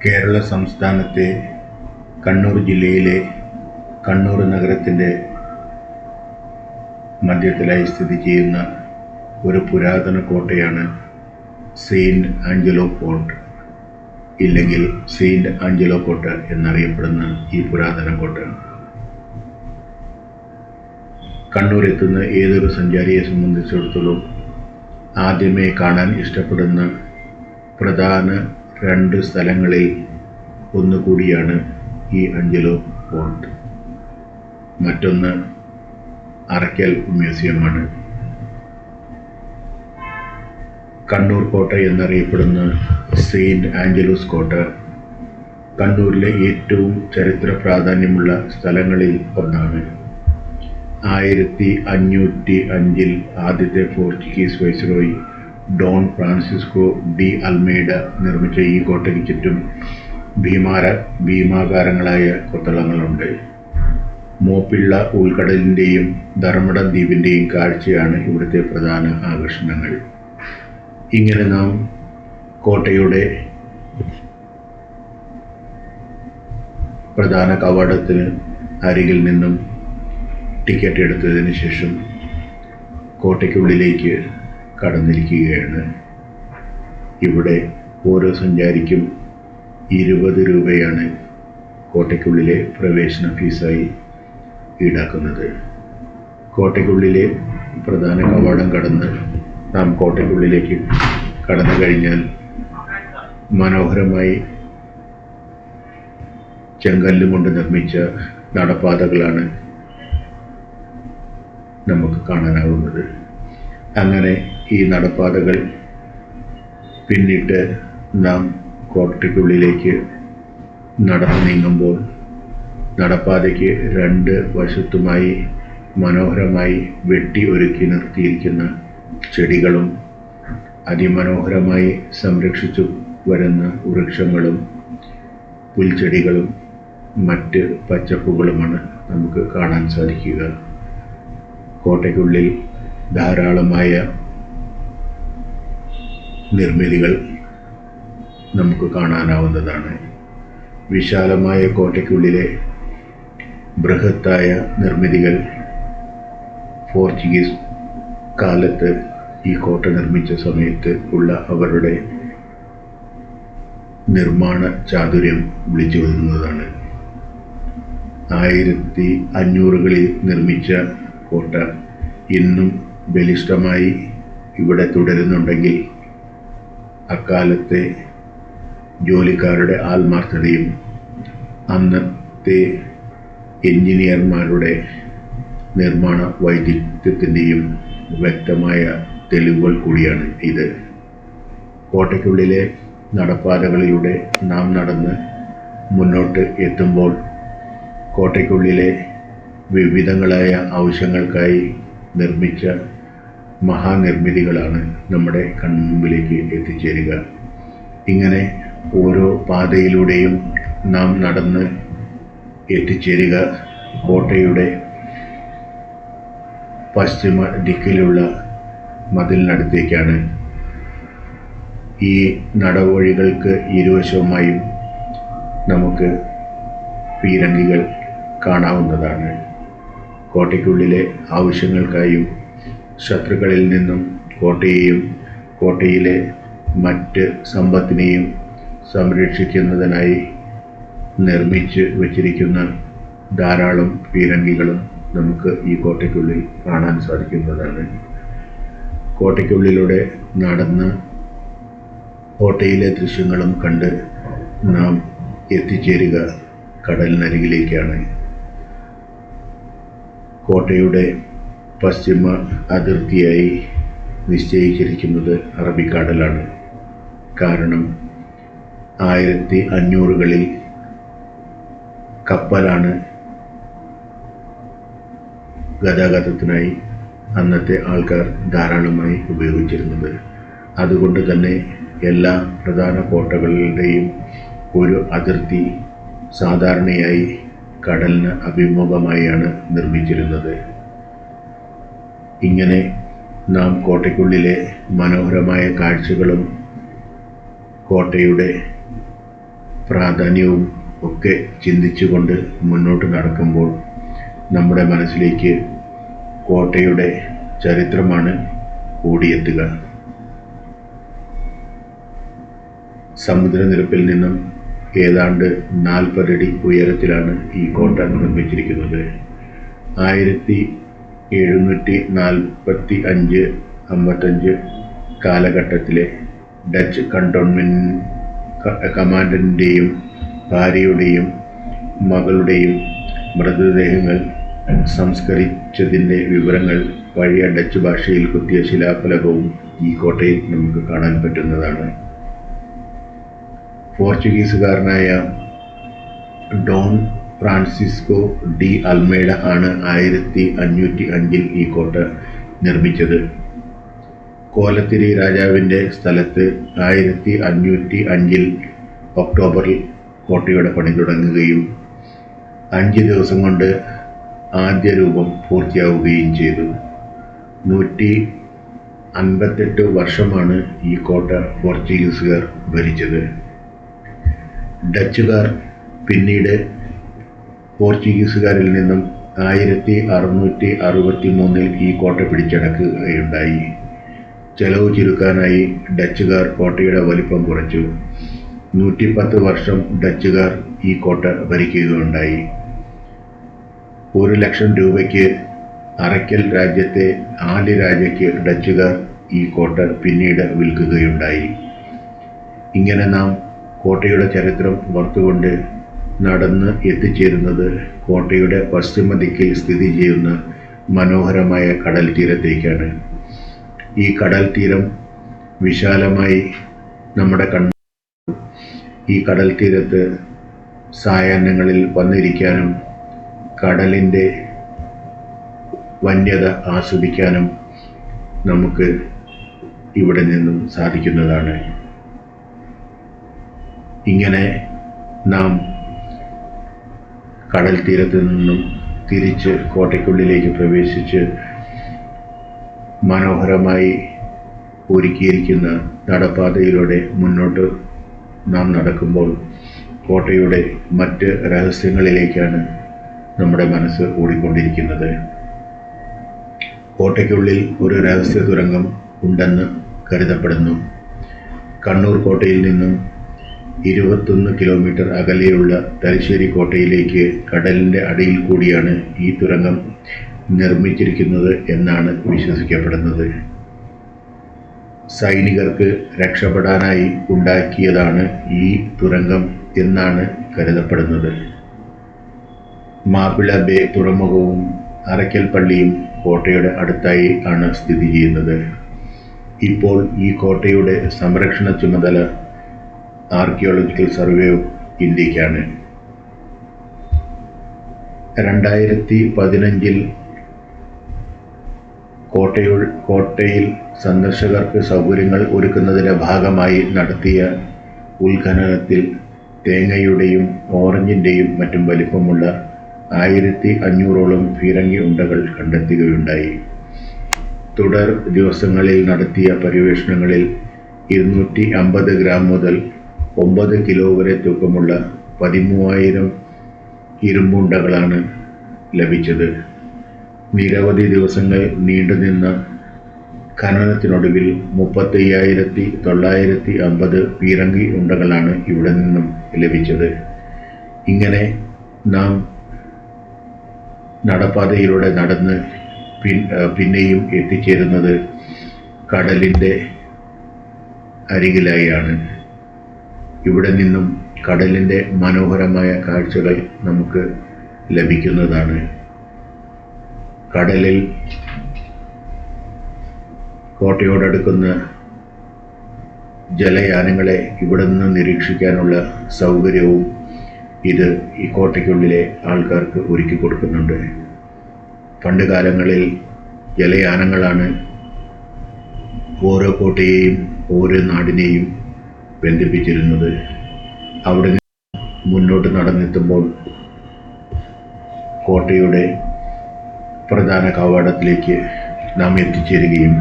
കേരള സംസ്ഥാനത്തെ കണ്ണൂർ ജില്ലയിലെ കണ്ണൂർ നഗരത്തിൻ്റെ മധ്യത്തിലായി സ്ഥിതി ചെയ്യുന്ന ഒരു പുരാതന കോട്ടയാണ് സെയിൻറ്റ് ആഞ്ചലോ ഫോർട്ട്, ഇല്ലെങ്കിൽ സെയിൻറ്റ് ആഞ്ചലോ കോട്ട എന്നറിയപ്പെടുന്ന ഈ പുരാതന കോട്ട. കണ്ണൂർ എത്തുന്ന ഏതൊരു സഞ്ചാരിയെ സംബന്ധിച്ചിടത്തോളം ആദ്യമേ കാണാൻ ഇഷ്ടപ്പെടുന്ന പ്രധാന രണ്ട് സ്ഥലങ്ങളിൽ ഒന്നുകൂടിയാണ് ഈ ആഞ്ചലോ ഫോർട്ട്. മറ്റൊന്ന് അറയ്ക്കൽ മ്യൂസിയമാണ്. കണ്ണൂർ കോട്ട എന്നറിയപ്പെടുന്ന സെയിൻറ്റ് ആഞ്ചലോസ് കോട്ട കണ്ണൂരിലെ ഏറ്റവും ചരിത്ര പ്രാധാന്യമുള്ള സ്ഥലങ്ങളിൽ ഒന്നാണ്. 1505 ആദ്യത്തെ Portuguese viceroy Don Francisco de Almeida നിർമ്മിച്ച ഈ കോട്ടയ്ക്ക് ചുറ്റും ഭീമാകാരങ്ങളായ കൊത്തളങ്ങളുണ്ട്. മോപ്പിള്ള ഉൾക്കടലിൻ്റെയും ധർമ്മടം ദ്വീപിൻ്റെയും കാഴ്ചയാണ് ഇവിടുത്തെ പ്രധാന ആകർഷണങ്ങൾ. ഇങ്ങനെ നാം കോട്ടയുടെ പ്രധാന കവാടത്തിന് അരികിൽ നിന്നും ടിക്കറ്റ് എടുത്തതിന് ശേഷം കോട്ടയ്ക്കുള്ളിലേക്ക് കടന്നിരിക്കുകയാണ്. ഇവിടെ ഓരോ സഞ്ചാരിക്കും 20 രൂപയാണ് കോട്ടയ്ക്കുള്ളിലെ പ്രവേശന ഫീസായി ഈടാക്കുന്നത്. കോട്ടയ്ക്കുള്ളിലെ പ്രധാന കവാടം കടന്ന് നാം കോട്ടയ്ക്കുള്ളിലേക്ക് കടന്നു കഴിഞ്ഞാൽ മനോഹരമായി ചെങ്കല്ലുകൊണ്ട് നിർമ്മിച്ച നടപ്പാതകളാണ് നമുക്ക് കാണാനാവുന്നത്. അങ്ങനെ ഈ നടപ്പാതകൾ പിന്നിട്ട് നാം കോട്ടയ്ക്കുള്ളിലേക്ക് നടന്നു നീങ്ങുമ്പോൾ നടപ്പാതയ്ക്ക് രണ്ട് വശത്തുമായി മനോഹരമായി വെട്ടി ഒരുക്കി നിർത്തിയിരിക്കുന്ന ചെടികളും അതിമനോഹരമായി സംരക്ഷിച്ചു വരുന്ന വൃക്ഷങ്ങളും പുൽച്ചെടികളും മറ്റ് പച്ചപ്പുകളുമാണ് നമുക്ക് കാണാൻ സാധിക്കുക. കോട്ടയ്ക്കുള്ളിൽ ധാരാളമായ നിർമ്മിതികൾ നമുക്ക് കാണാനാവുന്നതാണ്. വിശാലമായ കോട്ടയ്ക്കുള്ളിലെ ബൃഹത്തായ നിർമ്മിതികൾ പോർച്ചുഗീസ് കാലത്ത് ഈ കോട്ട നിർമ്മിച്ച സമയത്ത് ഉള്ള അവരുടെ നിർമ്മാണ ചാതുര്യം വിളിച്ചു വരുന്നതാണ്. 1500കളിൽ നിർമ്മിച്ച കോട്ട ഇന്നും ബലിഷ്ഠമായി ഇവിടെ തുടരുന്നുണ്ടെങ്കിൽ അക്കാലത്തെ ജോലിക്കാരുടെ ആത്മാർത്ഥതയും അന്നത്തെ എഞ്ചിനീയർമാരുടെ നിർമ്മാണ വൈദഗ്ധ്യത്തിൻ്റെയും വ്യക്തമായ തെളിവുകൾ കൂടിയാണ് ഇത്. കോട്ടയ്ക്കുള്ളിലെ നടപ്പാതകളിലൂടെ നാം നടന്ന് മുന്നോട്ട് എത്തുമ്പോൾ കോട്ടയ്ക്കുള്ളിലെ വിവിധങ്ങളായ ആവശ്യങ്ങൾക്കായി നിർമ്മിച്ച മഹാനിർമ്മിതികളാണ് നമ്മുടെ കൺമുമ്പിലേക്ക് എത്തിച്ചേരുക. ഇങ്ങനെ ഓരോ പാതയിലൂടെയും നാം നടന്ന് എത്തിച്ചേരുക കോട്ടയുടെ പശ്ചിമ ദിക്കിലുള്ള മതിലിനടുത്തേക്കാണ്. ഈ നടവഴികൾക്ക് ഇരുവശവുമായും നമുക്ക് പീരങ്കികൾ കാണാവുന്നതാണ്. കോട്ടയ്ക്കുള്ളിലെ ആവശ്യങ്ങൾക്കായും ശത്രുക്കളിൽ നിന്നും കോട്ടയെയും കോട്ടയിലെ മറ്റ് സമ്പത്തിനെയും സംരക്ഷിക്കുന്നതിനായി നിർമ്മിച്ച് വച്ചിരിക്കുന്ന ധാരാളം പീരങ്കികളും നമുക്ക് ഈ കോട്ടയ്ക്കുള്ളിൽ കാണാൻ സാധിക്കുന്നതാണ്. കോട്ടയ്ക്കുള്ളിലൂടെ നടന്ന് കോട്ടയിലെ ദൃശ്യങ്ങളും കണ്ട് നാം എത്തിച്ചേരുക കടലിനരികിലേക്കാണ്. കോട്ടയുടെ പശ്ചിമ അതിർത്തിയായി നിശ്ചയിച്ചിരിക്കുന്നത് അറബിക്കടലാണ്. കാരണം 1500കളിൽ കപ്പലാണ് ഗതാഗതത്തിനായി അന്നത്തെ ആൾക്കാർ ധാരാളമായി ഉപയോഗിച്ചിരുന്നത്. അതുകൊണ്ട് തന്നെ എല്ലാ പ്രധാന കോട്ടകളുടെയും ഒരു അതിർത്തി സാധാരണയായി കടലിന് അഭിമുഖമായാണ് നിർമ്മിച്ചിരുന്നത്. ഇങ്ങനെ നാം കോട്ടയ്ക്കുള്ളിലെ മനോഹരമായ കാഴ്ചകളും കോട്ടയുടെ പ്രാധാന്യവും ഒക്കെ ചിന്തിച്ചുകൊണ്ട് മുന്നോട്ട് നടക്കുമ്പോൾ നമ്മുടെ മനസ്സിലേക്ക് കോട്ടയുടെ ചരിത്രമാണ് ഓടിയെത്തുക. സമുദ്രനിരപ്പിൽ നിന്നും ഏതാണ്ട് 40 അടി ഉയരത്തിലാണ് ഈ കോട്ട നിർമ്മിച്ചിരിക്കുന്നത്. 1745-55 കാലഘട്ടത്തിലെ ഡച്ച് കമാൻഡന്റിൻ്റെയും ഭാര്യയുടെയും മകളുടെയും മൃതദേഹങ്ങൾ സംസ്കരിച്ചതിൻ്റെ വിവരങ്ങൾ പഴയ ഡച്ച് ഭാഷയിൽ കുത്തിയ ശിലാഫലകവും ഈ കോട്ടയിൽ നമുക്ക് കാണാൻ പറ്റുന്നതാണ്. പോർച്ചുഗീസുകാരനായ ഡോൺ ഫ്രാൻസിസ്കോ ഡി അൽമേഡ ആണ് 1505 ഈ കോട്ട നിർമ്മിച്ചത്. കോലത്തിരി രാജാവിൻ്റെ സ്ഥലത്ത് 1505 ഒക്ടോബറിൽ കോട്ടയുടെ പണി തുടങ്ങുകയും 5 ദിവസം കൊണ്ട് ആദ്യ രൂപം പൂർത്തിയാവുകയും ചെയ്തു. 158 വർഷമാണ് ഈ കോട്ട പോർച്ചുഗീസുകാർ ഭരിച്ചത്. ഡച്ചുകാർ പിന്നീട് പോർച്ചുഗീസുകാരിൽ നിന്നും 1663 ഈ കോട്ട പിടിച്ചടക്കുകയുണ്ടായി. ചെലവ് ചുരുക്കാനായി ഡച്ചുകാർ കോട്ടയുടെ വലിപ്പം കുറച്ചു. 110 വർഷം ഡച്ചുകാർ ഈ കോട്ട ഭരിക്കുകയുണ്ടായി. 1,00,000 രൂപയ്ക്ക് അറയ്ക്കൽ രാജ്യത്തെ ആലി രാജയ്ക്ക് ഡച്ചുകാർ ഈ കോട്ട പിന്നീട് വിൽക്കുകയുണ്ടായി. ഇങ്ങനെ നാം കോട്ടയുടെ ചരിത്രം ഓർത്തുകൊണ്ട് നടന്ന് എത്തിച്ചേരുന്നത് കോട്ടയുടെ പശ്ചിമ ദിക്കിൽ സ്ഥിതി ചെയ്യുന്ന മനോഹരമായ കടൽ തീരത്തേക്കാണ്. ഈ കടൽ തീരം വിശാലമായി നമ്മുടെ ഈ കടൽ തീരത്ത് സായാഹ്നങ്ങളിൽ വന്നിരിക്കാനും കടലിൻ്റെ വന്യത ആസ്വദിക്കാനും നമുക്ക് ഇവിടെ നിന്നും സാധിക്കുന്നതാണ്. ഇങ്ങനെ നാം കടൽ തീരത്ത് നിന്നും തിരിച്ച് കോട്ടയ്ക്കുള്ളിലേക്ക് പ്രവേശിച്ച് മനോഹരമായി ഒരുക്കിയിരിക്കുന്ന നടപ്പാതയിലൂടെ മുന്നോട്ട് നാം നടക്കുമ്പോൾ കോട്ടയുടെ മറ്റ് രഹസ്യങ്ങളിലേക്കാണ് നമ്മുടെ മനസ്സ് ഓടിക്കൊണ്ടിരിക്കുന്നത്. കോട്ടയ്ക്കുള്ളിൽ ഒരു രഹസ്യ തുരങ്കം ഉണ്ടെന്ന് കരുതപ്പെടുന്നു. കണ്ണൂർ കോട്ടയിൽ നിന്നും 21 കിലോമീറ്റർ അകലെയുള്ള തലശ്ശേരി കോട്ടയിലേക്ക് കടലിൻ്റെ അടിയിൽ കൂടിയാണ് ഈ തുരങ്കം നിർമ്മിച്ചിരിക്കുന്നത് എന്നാണ് വിശ്വസിക്കപ്പെടുന്നത്. സൈനികർക്ക് രക്ഷപ്പെടാനായി ഉണ്ടാക്കിയതാണ് ഈ തുരങ്കം എന്നാണ് കരുതപ്പെടുന്നത്. മാപ്പിള ബേ തുറമുഖവും അറയ്ക്കൽ പള്ളിയും കോട്ടയുടെ അടുത്തായി ആണ് സ്ഥിതി ചെയ്യുന്നത്. ഇപ്പോൾ ഈ കോട്ടയുടെ സംരക്ഷണ ചുമതല ആർക്കിയോളജിക്കൽ സർവേ ഓഫ് ഇന്ത്യക്കാണ്. 2015 കോട്ടയിൽ സന്ദർശകർക്ക് സൗകര്യങ്ങൾ ഒരുക്കുന്നതിൻ്റെ ഭാഗമായി നടത്തിയ ഉത്ഖനനത്തിൽ തേങ്ങയുടെയും ഓറഞ്ചിൻ്റെയും മറ്റും വലിപ്പമുള്ള 1500ഓളം പീരങ്കി ഉണ്ടകൾ കണ്ടെത്തുകയുണ്ടായി. തുടർ ദിവസങ്ങളിൽ നടത്തിയ പര്യവേഷണങ്ങളിൽ 250 ഗ്രാം മുതൽ 9 കിലോ വരെ തൂക്കമുള്ള 13,000 ഇരുമ്പുണ്ടകളാണ് ലഭിച്ചത്. നിരവധി ദിവസങ്ങൾ നീണ്ടുനിന്ന ഖനനത്തിനൊടുവിൽ 35,950 പീരങ്കി ഉണ്ടകളാണ് ഇവിടെ നിന്നും ലഭിച്ചത്. ഇങ്ങനെ നാം നടപ്പാതയിലൂടെ നടന്ന് പിന്നെയും എത്തിച്ചേരുന്നത് കടലിൻ്റെ അരികിലായാണ്. ഇവിടെ നിന്നും കടലിൻ്റെ മനോഹരമായ കാഴ്ചകൾ നമുക്ക് ലഭിക്കുന്നതാണ്. കടലിൽ കോട്ടയോടടുക്കുന്ന ജലയാനങ്ങളെ ഇവിടെ നിന്ന് നിരീക്ഷിക്കാനുള്ള സൗകര്യവും ഇത് ഈ കോട്ടയ്ക്കുള്ളിലെ ആൾക്കാർക്ക് ഒരുക്കി കൊടുക്കുന്നുണ്ട്. പണ്ട് കാലങ്ങളിൽ ജലയാനങ്ങളാണ് ഓരോ കോട്ടയെയും ഓരോ നാടിനെയും ബന്ധിപ്പിച്ചിരുന്നത്. അവിടെ നിന്ന് മുന്നോട്ട് നടന്നെത്തുമ്പോൾ കോട്ടയുടെ പ്രധാന കവാടത്തിലേക്ക് നാം എത്തിച്ചേരുകയും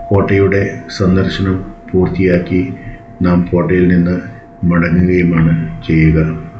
കോട്ടയുടെ സന്ദർശനം പൂർത്തിയാക്കി നാം കോട്ടയിൽ നിന്ന് മടങ്ങുകയുമാണ് ചെയ്യുക.